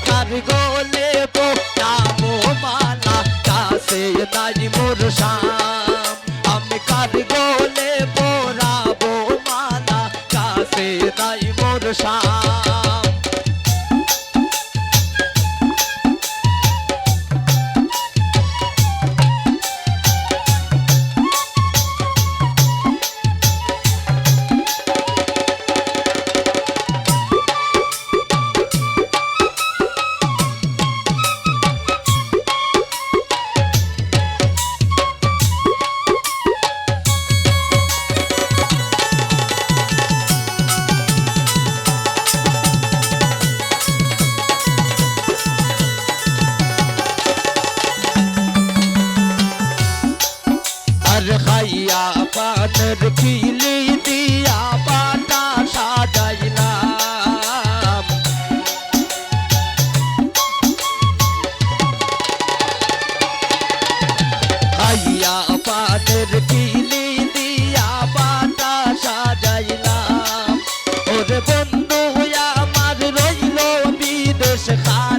কার গলে নামো মালা কাছে নাই মোর শাম আমি কার গলে পরাবো মালা কাছে নাই মোর শাম খাইয়া পানের পিলি দিয়া পাটা সাজাইলাম খাইয়া পানের পিলি দিয়া পাটা সাজাইলাম ওরে বন্ধু আমার রইল বিদেশ খা